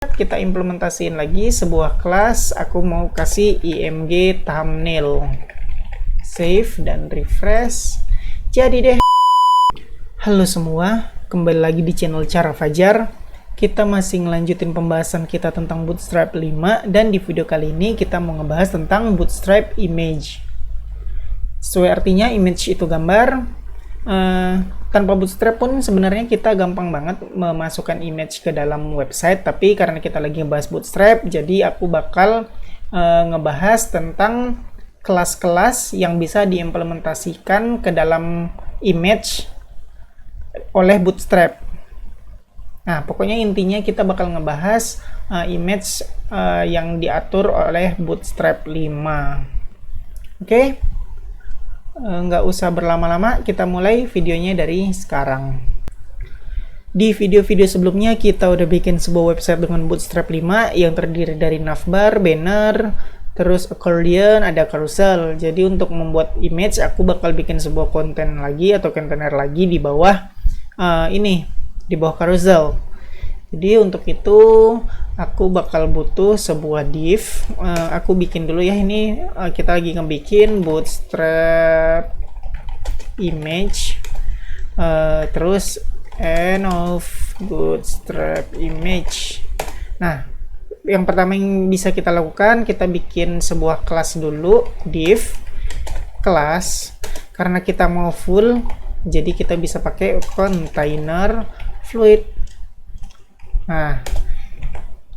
kita implementasiin lagi sebuah kelas. Aku mau kasih img thumbnail. Save dan refresh. Jadi deh. Halo semua, kembali lagi di channel Cara Fajar. Kita masih ngelanjutin pembahasan kita tentang Bootstrap 5, dan di video kali ini kita mau ngebahas tentang Bootstrap image. Sesuai artinya, image itu gambar. Tanpa Bootstrap pun sebenarnya kita gampang banget memasukkan image ke dalam website, tapi karena kita lagi ngebahas Bootstrap, jadi aku bakal ngebahas tentang kelas-kelas yang bisa diimplementasikan ke dalam image oleh Bootstrap. Nah, pokoknya intinya kita bakal ngebahas image yang diatur oleh Bootstrap 5. Oke? Nggak usah berlama-lama, kita mulai videonya dari sekarang. Di video-video sebelumnya kita udah bikin sebuah website dengan Bootstrap 5 yang terdiri dari navbar, banner, terus accordion, ada carousel. Jadi untuk membuat image, aku bakal bikin sebuah konten lagi atau kontainer lagi di bawah di bawah carousel. Jadi untuk itu aku bakal butuh sebuah div. Aku bikin dulu ya, ini kita lagi ngebikin Bootstrap image, terus end of Bootstrap image. Nah, yang pertama yang bisa kita lakukan, kita bikin sebuah kelas dulu, div kelas. Karena kita mau full, jadi kita bisa pakai container fluid. Nah,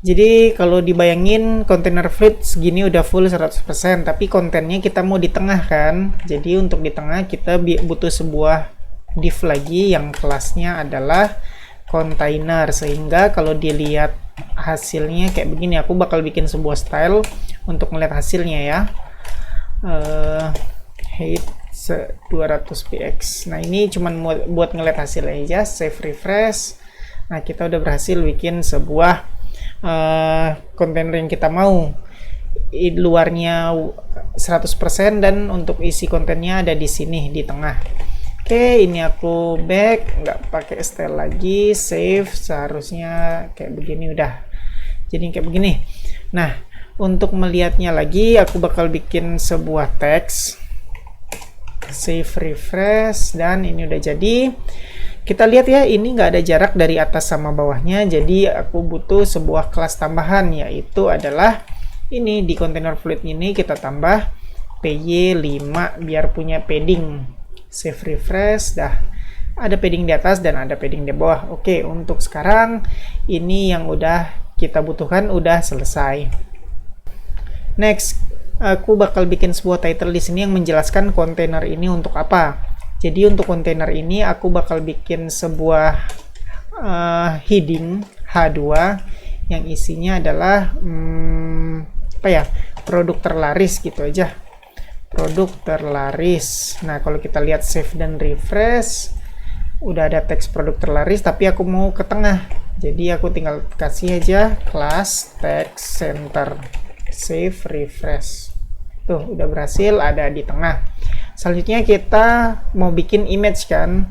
jadi kalau dibayangin container fluid segini udah full 100%, tapi kontennya kita mau di tengah kan. Jadi untuk di tengah kita butuh sebuah div lagi yang kelasnya adalah container, sehingga kalau dilihat hasilnya kayak begini. Aku bakal bikin sebuah style untuk melihat hasilnya ya. Height 200px. Nah, ini cuman buat ngeliat hasilnya aja. Save, refresh. Nah, kita udah berhasil bikin sebuah kontainer yang kita mau. Luarnya 100% dan untuk isi kontennya ada di sini di tengah. Oke, ini aku back, nggak pakai style lagi. Save, seharusnya kayak begini udah. Jadi kayak begini. Nah, untuk melihatnya lagi, aku bakal bikin sebuah teks. Save, refresh, dan ini udah jadi. Kita lihat ya, ini nggak ada jarak dari atas sama bawahnya, jadi aku butuh sebuah kelas tambahan, yaitu adalah ini. Di container fluid ini kita tambah py5 biar punya padding. Save, refresh, dah ada padding di atas dan ada padding di bawah. Oke, untuk sekarang ini yang udah kita butuhkan udah selesai. Next, aku bakal bikin sebuah title di sini yang menjelaskan kontainer ini untuk apa. Jadi untuk kontainer ini aku bakal bikin sebuah heading H2 yang isinya adalah produk terlaris gitu aja. Produk terlaris. Nah, kalau kita lihat save dan refresh, udah ada teks produk terlaris, tapi aku mau ke tengah. Jadi aku tinggal kasih aja class text center. Save, refresh. Tuh, udah berhasil ada di tengah. Selanjutnya kita mau bikin image kan,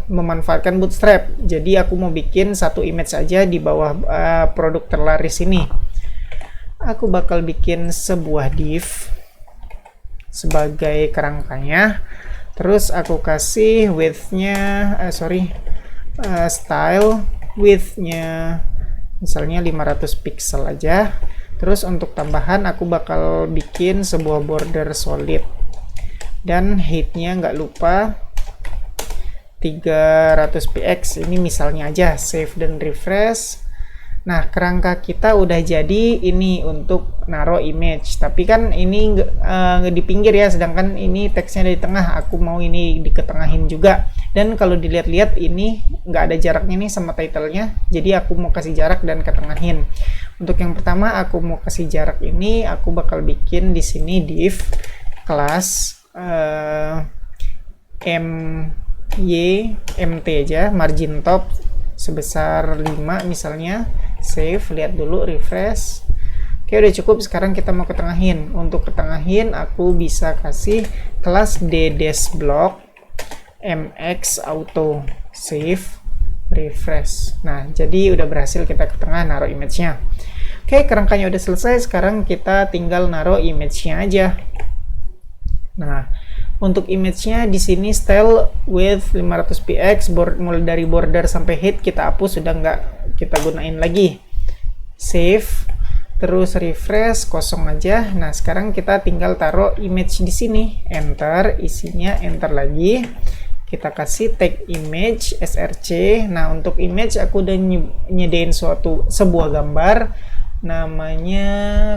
memanfaatkan Bootstrap. Jadi aku mau bikin satu image aja di bawah produk terlaris ini. Aku bakal bikin sebuah div sebagai kerangkanya. Terus aku kasih width-nya, style width-nya misalnya 500 pixel aja. Terus untuk tambahan aku bakal bikin sebuah border solid. Dan height-nya nggak lupa 300px. Ini misalnya aja. Save dan refresh. Nah, kerangka kita udah jadi ini untuk naruh image. Tapi kan ini di pinggir ya, sedangkan ini teksnya di tengah. Aku mau ini diketengahin juga. Dan kalau dilihat-lihat ini nggak ada jaraknya nih sama title-nya. Jadi aku mau kasih jarak dan ketengahin. Untuk yang pertama aku mau kasih jarak ini, aku bakal bikin di sini div kelas mt aja, margin top sebesar 5 misalnya. Save, lihat dulu, refresh. Oke, udah cukup. Sekarang kita mau ketengahin. Untuk ketengahin aku bisa kasih kelas ddashblock mx auto. Save, refresh. Nah, jadi udah berhasil kita ke tengah naruh image-nya. Oke, kerangkanya udah selesai. Sekarang kita tinggal naruh image-nya aja. Nah, untuk image-nya di sini style with 500px, mulai dari border sampai head kita hapus, sudah nggak kita gunain lagi. Save, terus refresh, kosong aja. Nah, sekarang kita tinggal taruh image di sini, enter, isinya enter lagi. Kita kasih tag image src. Nah, untuk image aku udah nyedain sebuah gambar namanya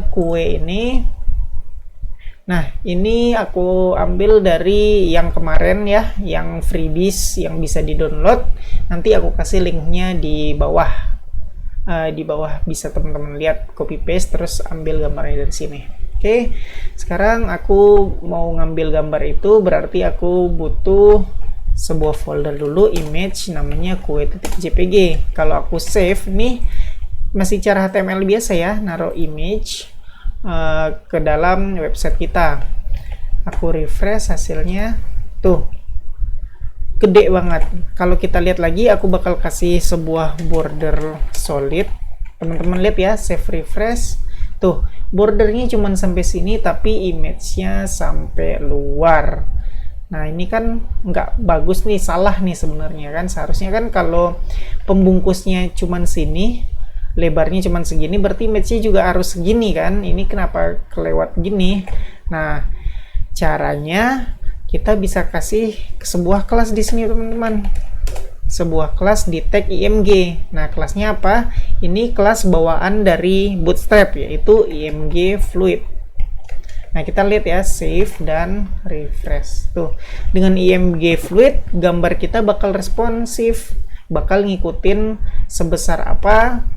kue ini. Nah, ini aku ambil dari yang kemarin ya, yang freebies yang bisa di-download. Nanti aku kasih linknya di bawah. Di bawah bisa teman-teman lihat, copy paste terus ambil gambarnya dari sini. Oke, sekarang aku mau ngambil gambar itu, berarti aku butuh sebuah folder dulu, image namanya kue.jpg. Kalau aku save nih, masih cara HTML biasa ya, naruh image ke dalam website kita. Aku refresh, hasilnya tuh gede banget. Kalau kita lihat lagi, aku bakal kasih sebuah border solid. Teman-teman lihat ya, save refresh. Tuh, bordernya cuma sampai sini tapi image-nya sampai luar. Nah, ini kan nggak bagus nih, salah nih sebenarnya kan. Seharusnya kan kalau pembungkusnya cuma sini, lebarnya cuma segini, berarti image-nya juga harus segini kan. Ini kenapa kelewat gini? Nah, caranya kita bisa kasih sebuah kelas di sini teman-teman. Sebuah kelas di tag img. Nah, kelasnya apa? Ini kelas bawaan dari Bootstrap, yaitu img fluid. Nah, kita lihat ya, save dan refresh. Tuh, dengan img fluid, gambar kita bakal responsif, bakal ngikutin sebesar apa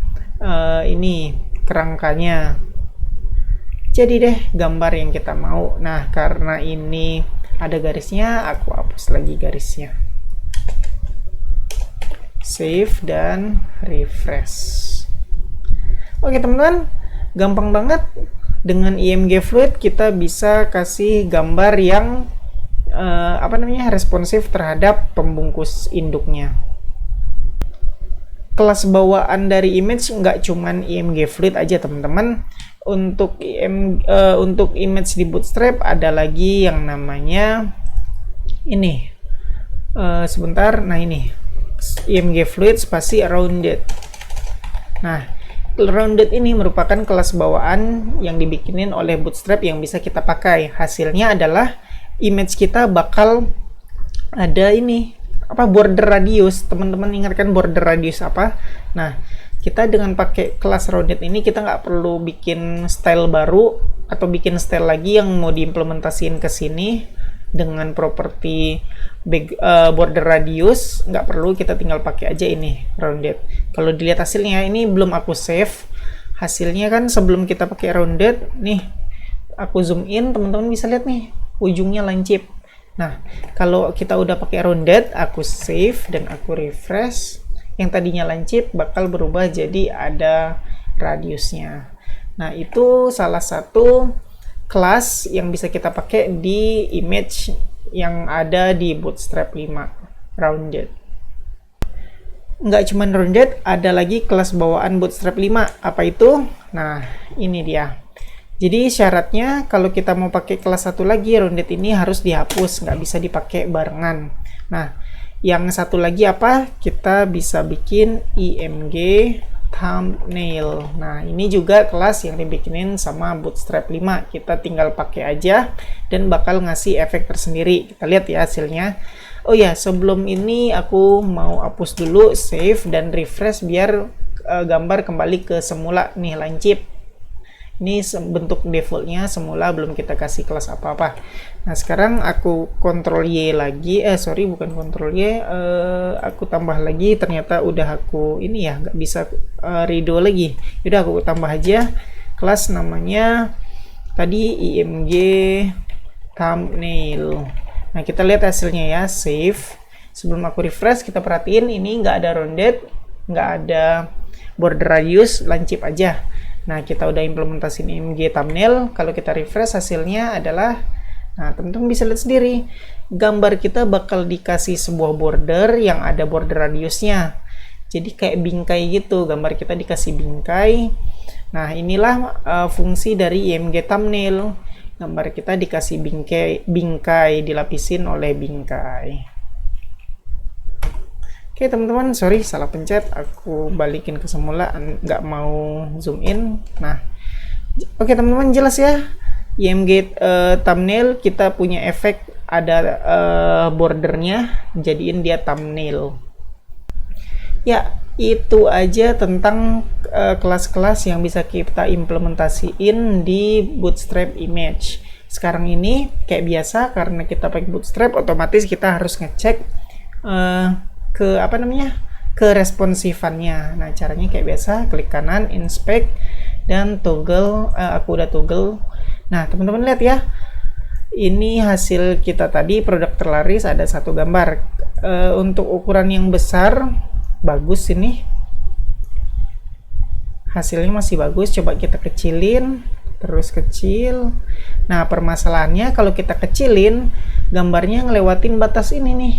ini kerangkanya. Jadi deh gambar yang kita mau. Nah, karena ini ada garisnya, aku hapus lagi garisnya. Save dan refresh. Oke teman-teman, gampang banget. Dengan img fluid kita bisa kasih gambar yang responsif terhadap pembungkus induknya. Kelas bawaan dari image nggak cuman img fluid aja teman-teman. Untuk image di Bootstrap ada lagi yang namanya ini. Sebentar, nah ini img fluid spasi rounded. Nah, rounded ini merupakan kelas bawaan yang dibikinin oleh Bootstrap yang bisa kita pakai. Hasilnya adalah image kita bakal ada ini border radius. Teman-teman ingatkan border radius apa? Nah, kita dengan pakai kelas rounded ini kita nggak perlu bikin style baru atau bikin style lagi yang mau diimplementasiin ke sini dengan properti border radius. Nggak perlu, kita tinggal pakai aja ini rounded. Kalau dilihat hasilnya, ini belum aku save hasilnya kan sebelum kita pakai rounded. Nih aku zoom in, teman-teman bisa lihat nih ujungnya lancip. Nah, kalau kita udah pakai rounded, aku save dan aku refresh, yang tadinya lancip bakal berubah jadi ada radiusnya. Nah, itu salah satu kelas yang bisa kita pakai di image yang ada di Bootstrap 5 rounded. Nggak cuma rounded, ada lagi kelas bawaan Bootstrap 5. Apa itu? Nah, ini dia. Jadi syaratnya kalau kita mau pakai kelas satu lagi, rounded ini harus dihapus, nggak bisa dipakai barengan. Nah, yang satu lagi apa? Kita bisa bikin img thumbnail. Nah, ini juga kelas yang dibikinin sama Bootstrap 5. Kita tinggal pakai aja dan bakal ngasih efek tersendiri. Kita lihat ya hasilnya. Oh ya, sebelum ini aku mau hapus dulu, save dan refresh biar gambar kembali ke semula nih, lancip. Ini bentuk defaultnya semula, belum kita kasih kelas apa-apa. Nah, sekarang aku Ctrl Y lagi, bukan Ctrl Y, aku tambah lagi, ternyata udah aku ini ya, nggak bisa redo lagi. Udah aku tambah aja kelas namanya tadi img thumbnail. Nah, kita lihat hasilnya ya, save. Sebelum aku refresh, kita perhatiin ini nggak ada rounded, nggak ada border radius, lancip aja. Nah, kita udah implementasiin img thumbnail. Kalau kita refresh, hasilnya adalah, nah teman-teman bisa lihat sendiri, gambar kita bakal dikasih sebuah border yang ada border radiusnya. Jadi kayak bingkai gitu, gambar kita dikasih bingkai. Nah, inilah fungsi dari IMG thumbnail. Gambar kita dikasih bingkai, dilapisin oleh bingkai. Oke teman-teman, sorry salah pencet, aku balikin ke semula, nggak mau zoom in. Nah, oke teman-teman, jelas ya, IMG thumbnail kita punya efek ada bordernya, jadiin dia thumbnail. Ya, itu aja tentang kelas-kelas yang bisa kita implementasiin di Bootstrap Image. Sekarang ini kayak biasa, karena kita pakai Bootstrap, otomatis kita harus ngecek ke responsifannya. Nah, caranya kayak biasa, klik kanan, inspect, dan toggle. Aku udah toggle. Nah, teman-teman lihat ya, ini hasil kita tadi, produk terlaris ada satu gambar. Untuk ukuran yang besar bagus, ini hasilnya masih bagus. Coba kita kecilin, terus kecil. Nah, permasalahannya kalau kita kecilin, gambarnya ngelewatin batas ini nih.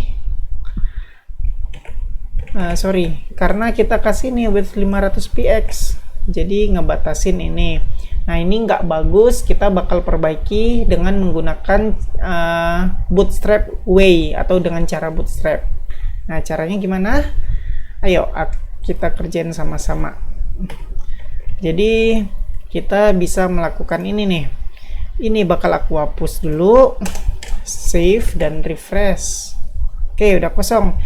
Sorry, karena kita kasih nih width 500px, jadi ngebatasin ini. Nah, ini nggak bagus, kita bakal perbaiki dengan menggunakan Bootstrap Way atau dengan cara Bootstrap. Nah, caranya gimana? Ayo kita kerjain sama-sama. Jadi kita bisa melakukan ini nih. Ini bakal aku hapus dulu, save dan refresh. Oke, udah kosong.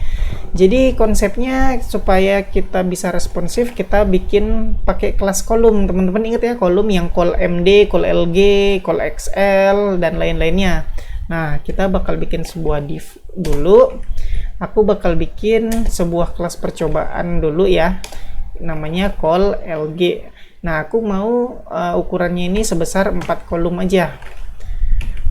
Jadi konsepnya supaya kita bisa responsif, kita bikin pakai kelas kolom. Teman-teman ingat ya, kolom yang call MD, call LG, call XL, dan lain-lainnya. Nah, kita bakal bikin sebuah div dulu. Aku bakal bikin sebuah kelas percobaan dulu ya, namanya call LG. Nah, aku mau ukurannya ini sebesar 4 kolom aja.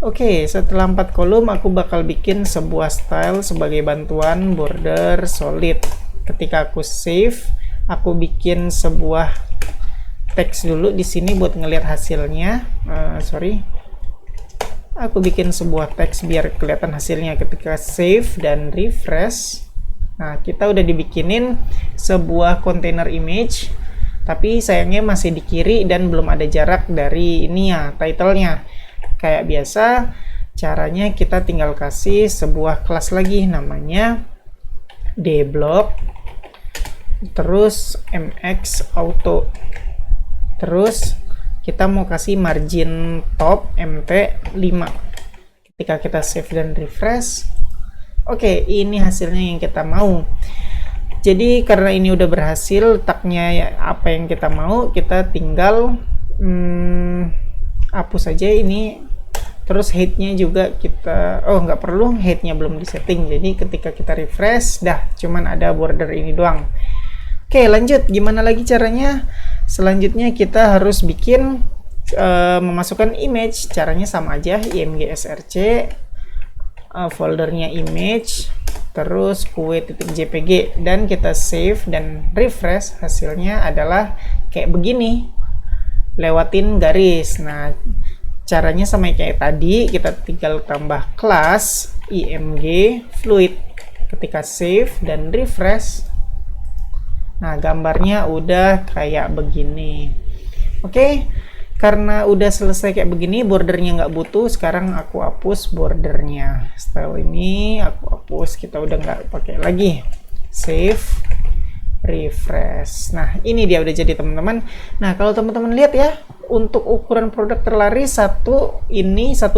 Oke, setelah 4 kolom aku bakal bikin sebuah style sebagai bantuan border solid. Ketika aku save, aku bikin sebuah teks dulu di sini buat ngelihat hasilnya. Aku bikin sebuah teks biar kelihatan hasilnya. Ketika save dan refresh, nah kita udah dibikinin sebuah container image, tapi sayangnya masih di kiri dan belum ada jarak dari ini ya, title-nya. Kayak biasa, caranya kita tinggal kasih sebuah kelas lagi, namanya dblock, terus mx auto, terus kita mau kasih margin top mt 5. Ketika kita save dan refresh, oke, ini hasilnya yang kita mau. Jadi karena ini udah berhasil, letaknya ya, apa yang kita mau, kita tinggal hapus aja ini. Terus height-nya juga kita, nggak perlu, height-nya belum disetting. Jadi ketika kita refresh, dah cuman ada border ini doang. Oke, lanjut. Gimana lagi caranya? Selanjutnya kita harus bikin memasukkan image. Caranya sama aja, img src, foldernya image, terus kue.jpg, dan kita save dan refresh. Hasilnya adalah kayak begini, lewatin garis. Nah, caranya sama kayak tadi, kita tinggal tambah kelas img fluid. Ketika save dan refresh, nah gambarnya udah kayak begini. Oke, karena udah selesai kayak begini, bordernya nggak butuh. Sekarang aku hapus bordernya. Style ini aku hapus, kita udah nggak pakai lagi. Save, refresh. Nah, ini dia udah jadi teman-teman. Nah, kalau teman-teman lihat ya, untuk ukuran produk terlaris satu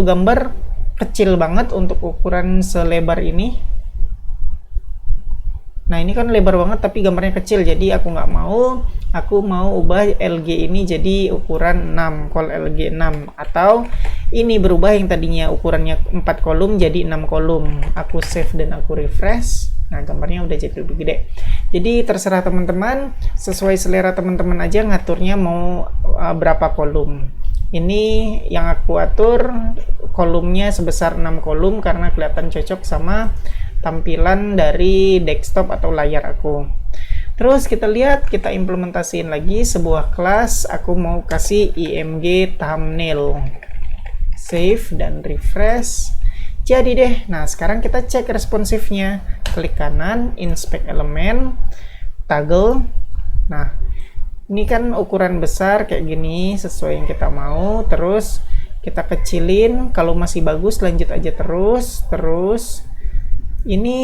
gambar kecil banget untuk ukuran selebar ini. Nah, ini kan lebar banget tapi gambarnya kecil, jadi aku nggak mau. Aku mau ubah LG ini jadi ukuran 6, call LG 6, atau ini berubah yang tadinya ukurannya 4 kolom jadi 6 kolom. Aku save dan aku refresh. Nah, gambarnya udah jadi lebih gede. Jadi terserah teman-teman, sesuai selera teman-teman aja ngaturnya mau berapa kolom. Ini yang aku atur kolomnya sebesar 6 kolom karena kelihatan cocok sama tampilan dari desktop atau layar aku. Terus kita lihat, kita implementasiin lagi sebuah kelas. Aku mau kasih img thumbnail. Save dan refresh. Jadi deh. Nah, sekarang kita cek responsifnya. Klik kanan, inspect elemen, toggle. Nah, ini kan ukuran besar kayak gini sesuai yang kita mau. Terus kita kecilin, kalau masih bagus lanjut aja terus. Ini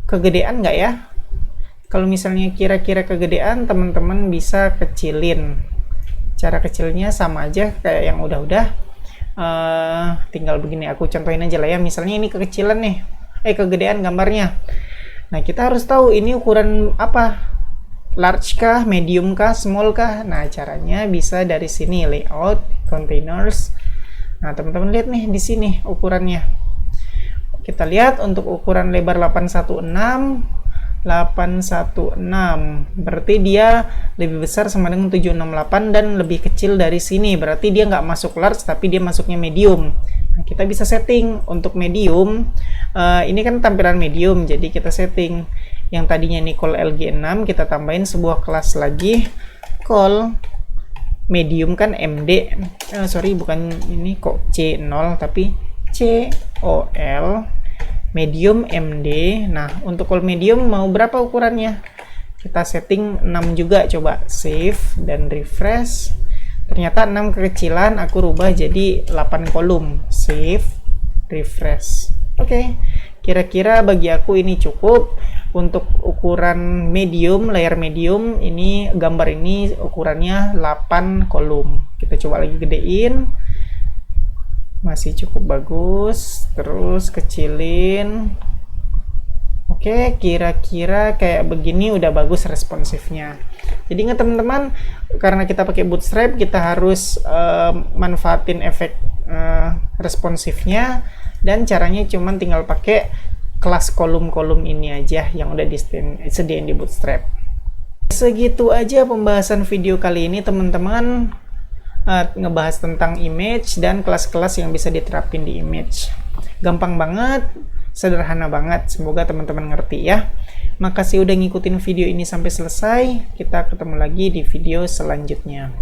kegedean nggak ya? Kalau misalnya kira-kira kegedean, teman-teman bisa kecilin. Cara kecilnya sama aja kayak yang udah-udah. Tinggal begini, aku contohin aja lah ya. Misalnya ini kekecilan nih, kegedean gambarnya. Nah, kita harus tahu ini ukuran apa? Large kah, medium kah, small kah? Nah, caranya bisa dari sini, layout, containers. Nah, teman-teman lihat nih di sini ukurannya. Kita lihat untuk ukuran lebar 816, berarti dia lebih besar sama dengan 768 dan lebih kecil dari sini, berarti dia nggak masuk large tapi dia masuknya medium. Nah, kita bisa setting untuk medium. Ini kan tampilan medium, jadi kita setting yang tadinya ini call LG6, kita tambahin sebuah kelas lagi call medium kan MD. Sorry, bukan ini kok C0 tapi COL medium MD. Nah, untuk call medium mau berapa ukurannya? Kita setting 6 juga, coba save dan refresh. Ternyata 6 kekecilan, aku rubah jadi 8 kolom. Save, refresh. Oke, kira-kira bagi aku ini cukup. Untuk ukuran medium, layar medium, ini gambar ini ukurannya 8 kolom. Kita coba lagi gedein. Masih cukup bagus, terus kecilin. Oke, kira-kira kayak begini udah bagus responsifnya. Jadi ingat teman-teman, karena kita pakai Bootstrap, kita harus manfaatin efek responsifnya, dan caranya cuman tinggal pakai kelas kolom-kolom ini aja yang udah disediain di Bootstrap. Segitu aja pembahasan video kali ini teman-teman. Ngebahas tentang image dan kelas-kelas yang bisa diterapin di image. Gampang banget, sederhana banget. Semoga teman-teman ngerti ya. Makasih udah ngikutin video ini sampai selesai. Kita ketemu lagi di video selanjutnya.